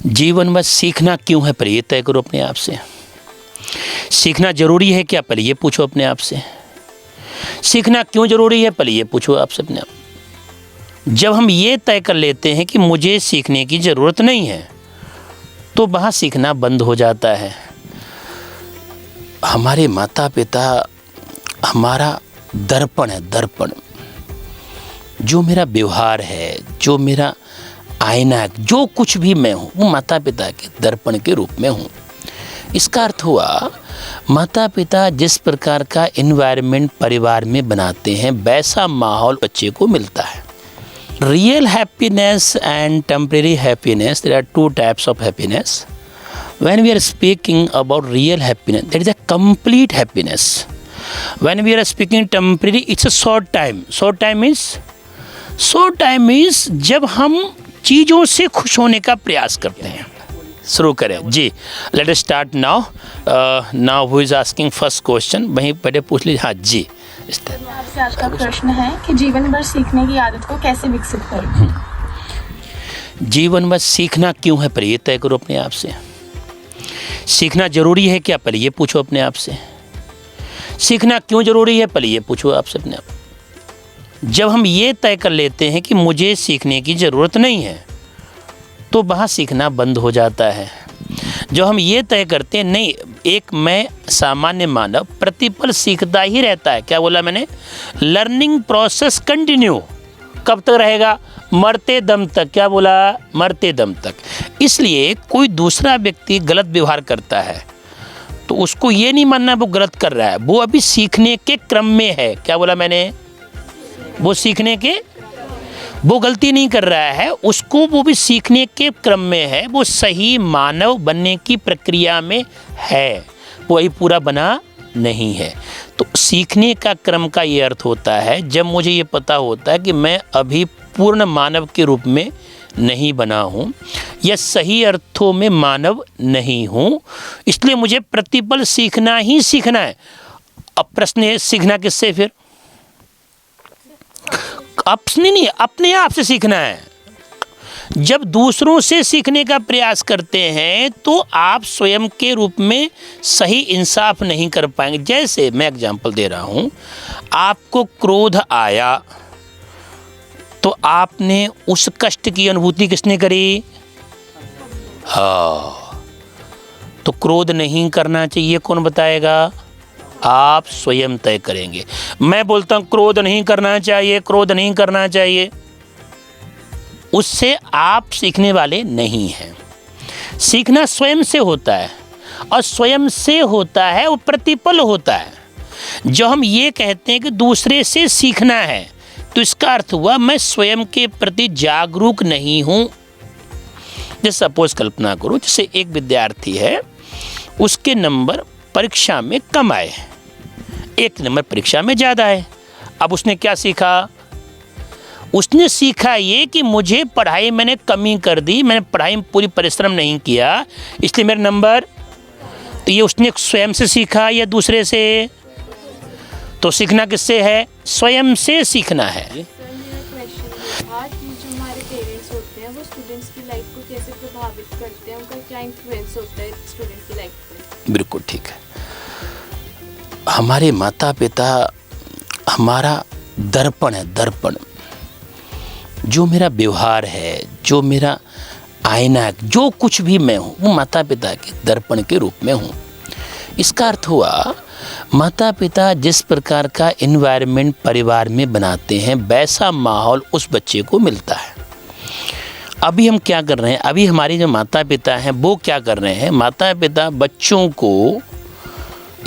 जीवन में सीखना क्यों है, पर ये तय करो अपने आप से। सीखना जरूरी है क्या, पहले ये पूछो अपने आप से। सीखना क्यों जरूरी है, पहले ये पूछो आपसे अपने आप। जब हम ये तय कर लेते हैं कि मुझे सीखने की ज़रूरत नहीं है, तो वहाँ सीखना बंद हो जाता है। हमारे माता पिता हमारा दर्पण है, दर्पण। जो मेरा व्यवहार है, जो मेरा आईना है, जो कुछ भी मैं हूँ, वो माता पिता के दर्पण के रूप में हूँ। इसका अर्थ हुआ, माता पिता जिस प्रकार का एनवायरनमेंट परिवार में बनाते हैं, वैसा माहौल बच्चे को मिलता है। Real happiness and temporary happiness, there are two types of happiness. When we are speaking about real happiness, that is a complete happiness. When we are speaking temporary, it's a short time. Short time is जब हम चीज़ों से खुश होने का प्रयास करते हैं। शुरू करें जी। Let us start now. Now who is asking first question, वहीं पहले पूछ लीजिए। हाँ जी। आपसे आज का प्रश्न है कि जीवन भर सीखने की आदत को कैसे विकसित करें? जीवन में सीखना क्यों है, पर ये तय करो अपने आप से। सीखना जरूरी है क्या, पहले ये पूछो अपने आप से। सीखना क्यों जरूरी है, पहले ये पूछो आपसे अपने आप। जब हम ये तय कर लेते हैं कि मुझे सीखने की ज़रूरत नहीं है, तो वहाँ सीखना बंद हो जाता है। जो हम ये तय करते हैं, नहीं, एक मैं सामान्य मानव प्रतिपल सीखता ही रहता है। क्या बोला मैंने? Learning process continue. कब तक रहेगा? मरते दम तक। क्या बोला? मरते दम तक। इसलिए कोई दूसरा व्यक्ति गलत व्यवहार करता है तो उसको ये नहीं मानना वो गलत कर रहा है, वो अभी सीखने के क्रम में है। क्या बोला मैंने? वो सीखने के, वो गलती नहीं कर रहा है, उसको वो भी सीखने के क्रम में है, वो सही मानव बनने की प्रक्रिया में है, वो अभी पूरा बना नहीं है। तो सीखने का क्रम का ये अर्थ होता है, जब मुझे ये पता होता है कि मैं अभी पूर्ण मानव के रूप में नहीं बना हूँ या सही अर्थों में मानव नहीं हूँ, इसलिए मुझे प्रतिपल सीखना ही सीखना है। अब प्रश्न है, सीखना किससे? फिर अपने नहीं, अपने आप से सीखना है। जब दूसरों से सीखने का प्रयास करते हैं तो आप स्वयं के रूप में सही इंसाफ नहीं कर पाएंगे। जैसे मैं एग्जांपल दे रहा हूँ, आपको क्रोध आया तो आपने उस कष्ट की अनुभूति किसने करी? हाँ, तो क्रोध नहीं करना चाहिए, कौन बताएगा? आप स्वयं तय करेंगे। मैं बोलता हूँ क्रोध नहीं करना चाहिए, क्रोध नहीं करना चाहिए, उससे आप सीखने वाले नहीं हैं। सीखना स्वयं से होता है, और स्वयं से होता है वो प्रतिपल होता है। जो हम ये कहते हैं कि दूसरे से सीखना है, तो इसका अर्थ हुआ मैं स्वयं के प्रति जागरूक नहीं हूँ। जैसे सपोज कल्पना करो, जैसे एक विद्यार्थी है, उसके नंबर परीक्षा में कम आए, एक नंबर परीक्षा में ज़्यादा है। अब उसने क्या सीखा? उसने सीखा ये कि मुझे पढ़ाई मैंने कमी कर दी, मैंने पढ़ाई में पूरी परिश्रम नहीं किया, इसलिए मेरा नंबर। तो ये उसने स्वयं से सीखा या दूसरे से? तो सीखना किससे है? स्वयं से सीखना है। आज जो हमारे पेरेंट्स होते हैं, वो स्टूडेंट्स की लाइफ को कैसे प्रभावित करते हैं, उनका क्या इन्फ्लुएंस होता है स्टूडेंट की लाइफ पे? बिल्कुल ठीक है। हमारे माता पिता हमारा दर्पण है, दर्पण। जो मेरा व्यवहार है, जो मेरा आईना है, जो कुछ भी मैं हूँ, वो माता पिता के दर्पण के रूप में हूँ। इसका अर्थ हुआ, माता पिता जिस प्रकार का एनवायरनमेंट परिवार में बनाते हैं, वैसा माहौल उस बच्चे को मिलता है। अभी हम क्या कर रहे हैं? अभी हमारे जो माता पिता हैं वो क्या कर रहे हैं? माता पिता बच्चों को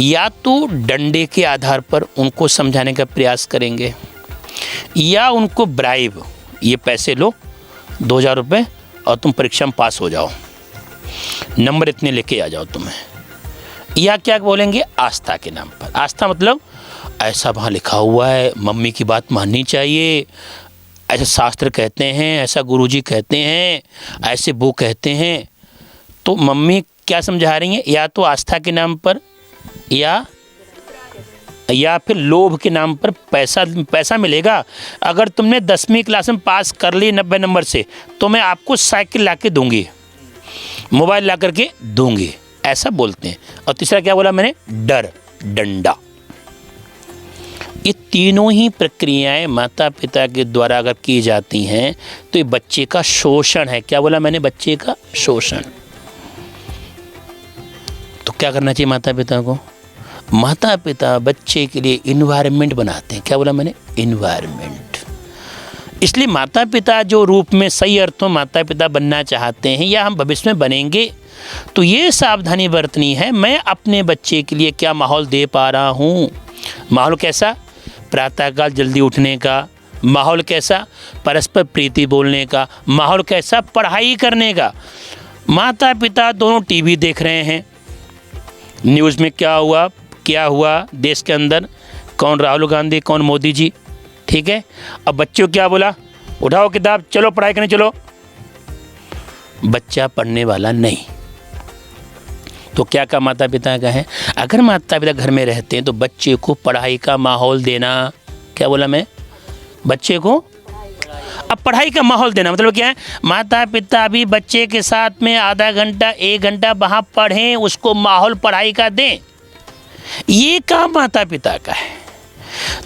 या तो डंडे के आधार पर उनको समझाने का प्रयास करेंगे, या उनको ब्राइब, ये पैसे लो 2000 रुपये और तुम परीक्षा में पास हो जाओ, नंबर इतने लेके आ जाओ तुम्हें, या क्या बोलेंगे? आस्था के नाम पर। आस्था मतलब ऐसा वहाँ लिखा हुआ है, मम्मी की बात माननी चाहिए, ऐसा शास्त्र कहते हैं, ऐसा गुरुजी कहते हैं, ऐसे वो कहते हैं। तो मम्मी क्या समझा रही हैं? या तो आस्था के नाम पर, या फिर लोभ के नाम पर। पैसा मिलेगा, अगर तुमने 10वीं क्लास में पास कर ली 90 नंबर से, तो मैं आपको साइकिल ला के दूंगी। मोबाइल ला करके दूंगी, ऐसा बोलते हैं। और तीसरा क्या बोला मैंने? डर, डंडा। ये तीनों ही प्रक्रियाएं माता पिता के द्वारा अगर की जाती हैं तो ये बच्चे का शोषण है। क्या बोला मैंने? बच्चे का शोषण। तो क्या करना चाहिए माता पिता को? माता पिता बच्चे के लिए इन्वायरमेंट बनाते हैं। क्या बोला मैंने? इन्वायरमेंट। इसलिए माता पिता जो रूप में सही अर्थों माता पिता बनना चाहते हैं या हम भविष्य में बनेंगे, तो ये सावधानी बरतनी है, मैं अपने बच्चे के लिए क्या माहौल दे पा रहा हूँ। माहौल कैसा? प्रातःकाल जल्दी उठने का। माहौल कैसा? परस्पर प्रीति बोलने का। माहौल कैसा? पढ़ाई करने का। माता पिता दोनों टीवी देख रहे हैं, न्यूज़ में क्या हुआ देश के अंदर, कौन राहुल गांधी, कौन मोदी जी, ठीक है। अब बच्चों क्या बोला? उठाओ किताब, चलो पढ़ाई करने चलो। बच्चा पढ़ने वाला नहीं। तो क्या का माता पिता का है? अगर माता पिता घर में रहते हैं तो बच्चे को पढ़ाई का माहौल देना। क्या बोला मैं? बच्चे को अब पढ़ाई का माहौल देना मतलब क्या है? माता पिता भी बच्चे के साथ में आधा घंटा 1 घंटा वहाँ पढ़ें, उसको माहौल पढ़ाई का दें। ये काम माता पिता का है।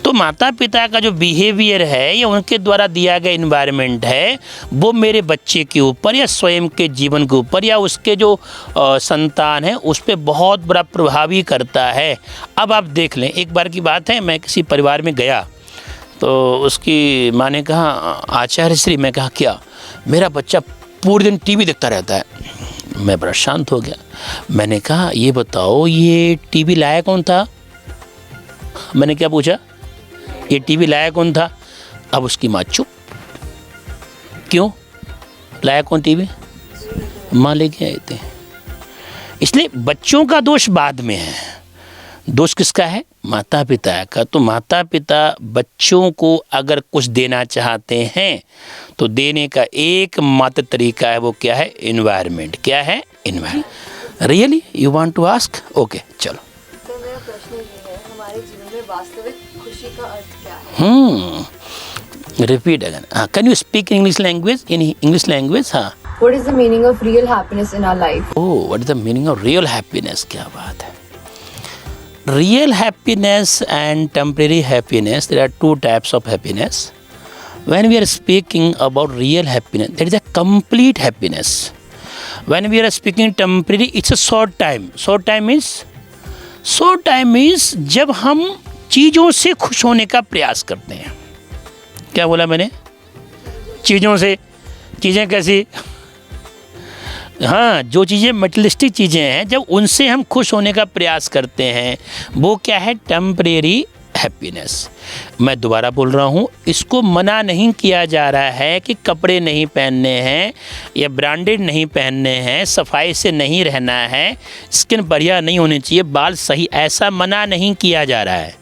तो माता पिता का जो बिहेवियर है या उनके द्वारा दिया गया इन्वायरमेंट है, वो मेरे बच्चे के ऊपर या स्वयं के जीवन के ऊपर या उसके जो संतान है उस पर बहुत बड़ा प्रभावी करता है। अब आप देख लें, एक बार की बात है, मैं किसी परिवार में गया तो उसकी माँ ने कहा, आचार्य श्री, मैं कहा क्या? मेरा बच्चा पूरे दिन टीवी देखता रहता है। मैं बड़ा शांत हो गया। मैंने कहा ये बताओ, ये टीवी लाया कौन था? मैंने क्या पूछा? ये टीवी लाया कौन था? अब उसकी माँ चुप। क्यों? लाया कौन टीवी? माँ लेके आए थे। इसलिए बच्चों का दोष बाद में है, दोष किसका है? माता पिता का। तो माता पिता बच्चों को अगर कुछ देना चाहते हैं तो देने का एकमात्र तरीका है, वो क्या है? इन्वायरमेंट। क्या है? Environment. Really you want to ask? Okay, चलो। तो मेरा प्रश्न ये है, हमारे जीवन में वास्तविक खुशी का अर्थ क्या है? Repeat again. Can you speak English language? In English language. हाँ। What is the meaning of real happiness in our life? Oh, what is the meaning of real happiness? क्या बात है। Real happiness and temporary happiness, there are two types of happiness. When we are speaking about real happiness, that is a complete happiness. When we are speaking temporary, it's a short time. Short time means जब हम चीज़ों से खुश होने का प्रयास करते हैं। क्या बोला मैंने? चीज़ों से। चीज़ें कैसी? हाँ, जो चीज़ें मटेरियलिस्टिक चीज़ें हैं, जब उनसे हम खुश होने का प्रयास करते हैं, वो क्या है? Temporary happiness. मैं दोबारा बोल रहा हूँ, इसको मना नहीं किया जा रहा है कि कपड़े नहीं पहनने हैं या ब्रांडेड नहीं पहनने हैं, सफाई से नहीं रहना है, स्किन बढ़िया नहीं होनी चाहिए, बाल सही, ऐसा मना नहीं किया जा रहा है।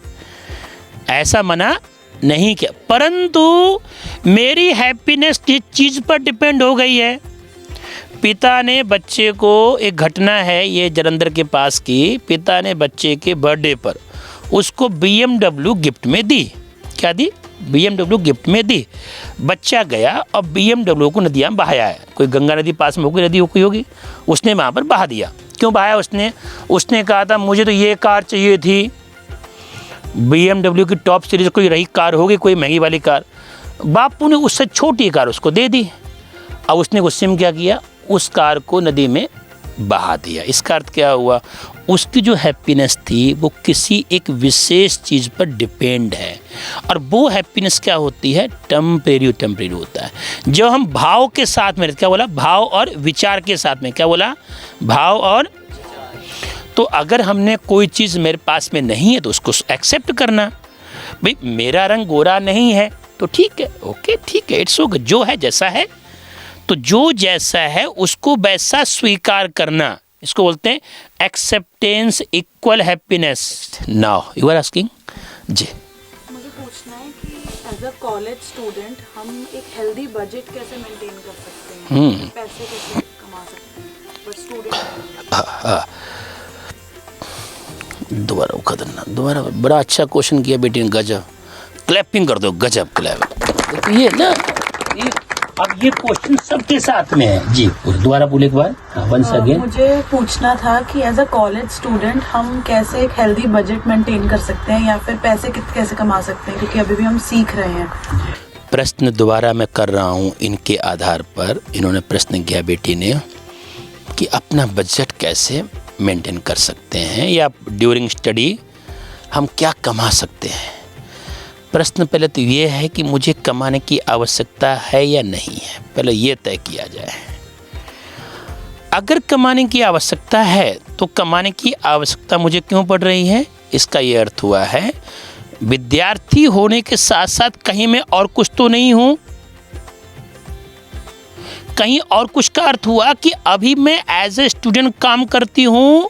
ऐसा मना नहीं किया, परंतु मेरी हैप्पीनेस किस चीज़ पर डिपेंड हो गई है? पिता ने बच्चे को, एक घटना है ये जलंधर के पास की, पिता ने बच्चे के बर्थडे पर उसको BMW गिफ्ट में दी। क्या दी? BMW गिफ्ट में दी। बच्चा गया और BMW को नदियाँ बहाया है। कोई गंगा नदी पास में होगी, नदी कोई होगी, उसने वहाँ पर बहा दिया। क्यों बहाया उसने? उसने कहा था मुझे तो ये कार चाहिए थी, BMW की टॉप सीरीज कोई रही कार होगी, कोई महंगी वाली कार। बापू ने उससे छोटी कार उसको दे दी। अब उसने गुस्से में क्या किया? उस कार को नदी में बहा दिया। इसका अर्थ क्या हुआ? उसकी जो हैप्पीनेस थी वो किसी एक विशेष चीज़ पर डिपेंड है, और वो हैप्पीनेस क्या होती है? टेम्परेरी होता है। जो हम भाव के साथ में, क्या बोला? भाव और विचार के साथ में। क्या बोला? भाव और। तो अगर हमने कोई चीज़ मेरे पास में नहीं है तो उसको एक्सेप्ट करना। भाई मेरा रंग गोरा नहीं है तो ठीक है, ओके ठीक है, इट्स ओके, जो है जैसा है, तो जो जैसा है उसको वैसा स्वीकार करना, इसको बोलते हैं acceptance equal happiness. Now you are asking जी। मुझे पूछना है कि एज अ कॉलेज स्टूडेंट हम एक हेल्दी बजट कैसे मेंटेन कर सकते हैं? पैसे कैसे कमा सकते हैं फॉर स्टूडेंट? दोबारा वो खतरनाक, दोबारा बड़ा अच्छा क्वेश्चन किया बेटी ने, गजब, क्लैपिंग कर दो, गजब क्लैप। ये ना अब ये क्वेश्चन सबके साथ में है जी, दोबारा बोले एक बार, वंस अगेन। मुझे पूछना था कि एज अ कॉलेज स्टूडेंट हम कैसे एक हेल्दी बजट मेंटेन कर सकते हैं, या फिर पैसे कैसे कमा सकते हैं, क्योंकि अभी भी हम सीख रहे हैं। प्रश्न दोबारा मैं कर रहा हूँ इनके आधार पर। इन्होंने प्रश्न किया बेटी ने कि अपना बजट कैसे मेंटेन कर सकते हैं, या ड्यूरिंग स्टडी हम क्या कमा सकते हैं। प्रश्न पहले तो ये है कि मुझे कमाने की आवश्यकता है या नहीं है, पहले ये तय किया जाए। अगर कमाने की आवश्यकता है तो कमाने की आवश्यकता मुझे क्यों पड़ रही है, इसका ये अर्थ हुआ है विद्यार्थी होने के साथ साथ कहीं मैं और कुछ तो नहीं हूं। कहीं और कुछ का अर्थ हुआ कि अभी मैं एज ए स्टूडेंट काम करती हूं,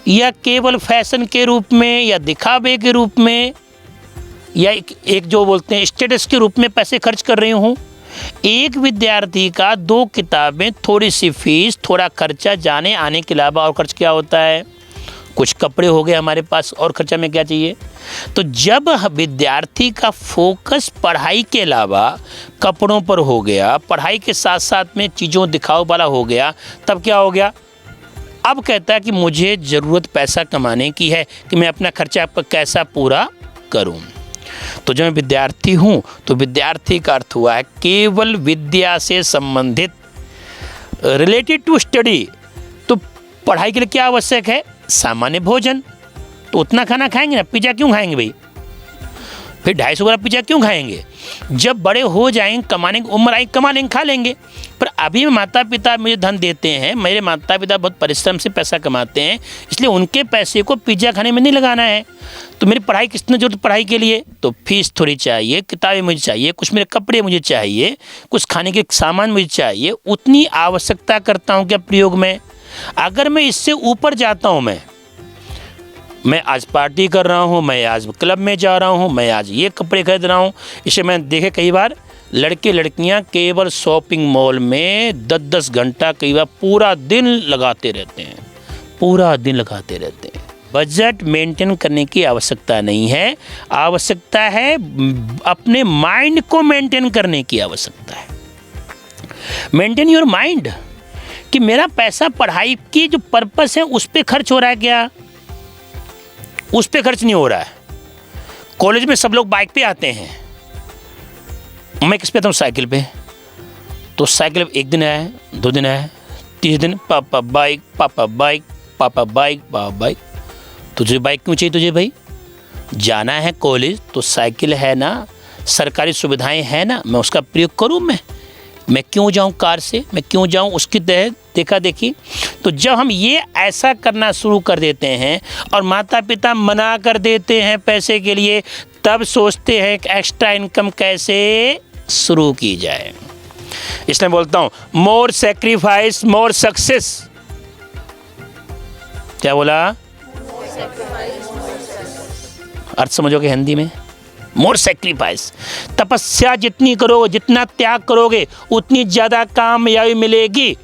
या केवल फैशन के रूप में, या दिखावे के रूप में, या एक जो बोलते हैं स्टेटस के रूप में पैसे खर्च कर रही हूँ। एक विद्यार्थी का 2 किताबें, थोड़ी सी फीस, थोड़ा खर्चा जाने आने के अलावा और खर्च क्या होता है, कुछ कपड़े हो गए हमारे पास, और खर्चा में क्या चाहिए। तो जब विद्यार्थी का फोकस पढ़ाई के अलावा कपड़ों पर हो गया, पढ़ाई के साथ साथ में चीज़ों दिखाव वाला हो गया, तब क्या हो गया, अब कहता है कि मुझे ज़रूरत पैसा कमाने की है कि मैं अपना खर्चा कैसा पूरा करूं। तो जब मैं विद्यार्थी हूं तो विद्यार्थी का अर्थ हुआ है केवल विद्या से संबंधित, रिलेटेड टू स्टडी। तो पढ़ाई के लिए क्या आवश्यक है, सामान्य भोजन। तो उतना खाना खाएंगे ना, पिज्जा क्यों खाएंगे भाई, फिर 250 ग्राम पिज्जा क्यों खाएंगे। जब बड़े हो जाएंगे, कमाने की उम्र आई, कमा लेंगे, खा लेंगे। पर अभी माता पिता मुझे धन देते हैं, मेरे माता पिता बहुत परिश्रम से पैसा कमाते हैं, इसलिए उनके पैसे को पिज्जा खाने में नहीं लगाना है। तो मेरी पढ़ाई किसने जरूरत, पढ़ाई के लिए तो फीस थोड़ी चाहिए, किताबें मुझे चाहिए, कुछ मेरे कपड़े मुझे चाहिए, कुछ खाने के सामान मुझे चाहिए, उतनी आवश्यकता करता हूँ क्या प्रयोग में। अगर मैं इससे ऊपर जाता हूँ, मैं आज पार्टी कर रहा हूँ, मैं आज क्लब में जा रहा हूँ, मैं आज ये कपड़े खरीद रहा हूँ। इसे मैं देखे कई बार लड़के लड़कियाँ केवल शॉपिंग मॉल में 10-10 घंटा, कई बार पूरा दिन लगाते रहते हैं, पूरा दिन लगाते रहते हैं। बजट मेंटेन करने की आवश्यकता नहीं है, आवश्यकता है अपने माइंड को मेंटेन करने की आवश्यकता है। मेंटेन योर माइंड, कि मेरा पैसा पढ़ाई की जो पर्पस है उस पर खर्च हो रहा है क्या, उस पे खर्च नहीं हो रहा है। कॉलेज में सब लोग बाइक पे आते हैं, मैं किस पे आता हूँ, साइकिल पे। तो साइकिल 1 दिन आया, 2 दिन आया, 3 दिन पापा बाइक, पापा बाइक, पापा बाइक, पापा बाइक। तुझे बाइक क्यों चाहिए, तुझे भाई जाना है कॉलेज तो साइकिल है ना, सरकारी सुविधाएं हैं ना, मैं उसका प्रयोग करूँ। मैं क्यों जाऊं कार से, मैं क्यों जाऊं उसकी देखा देखी। तो जब हम ये ऐसा करना शुरू कर देते हैं और माता पिता मना कर देते हैं पैसे के लिए, तब सोचते हैं कि एक्स्ट्रा इनकम कैसे शुरू की जाए। इसलिए बोलता हूं मोर सेक्रीफाइस मोर सक्सेस। क्या बोला, अर्थ समझोगे हिंदी में, मोर सेक्रीफाइस, तपस्या जितनी करोगे, जितना त्याग करोगे, उतनी ज़्यादा कामयाबी मिलेगी।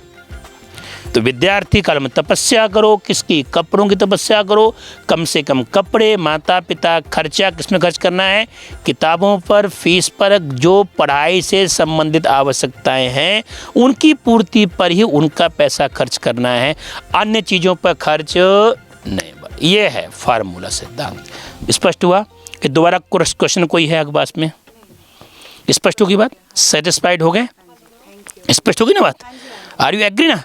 तो विद्यार्थी काल में तपस्या करो, किसकी, कपड़ों की तपस्या करो, कम से कम कपड़े, माता पिता, खर्चा किस में खर्च करना है, किताबों पर, फीस पर, जो पढ़ाई से संबंधित आवश्यकताएं हैं उनकी पूर्ति पर ही उनका पैसा खर्च करना है, अन्य चीज़ों पर खर्च नहीं। ये है फार्मूला, सिद्धांत। स्पष्ट हुआ कि दोबारा क्वेश्चन कोई है अगबास में, स्पष्ट होगी बात, सेटिस्फाइड हो गए, स्पष्ट होगी ना बात, आर यू एग्री ना।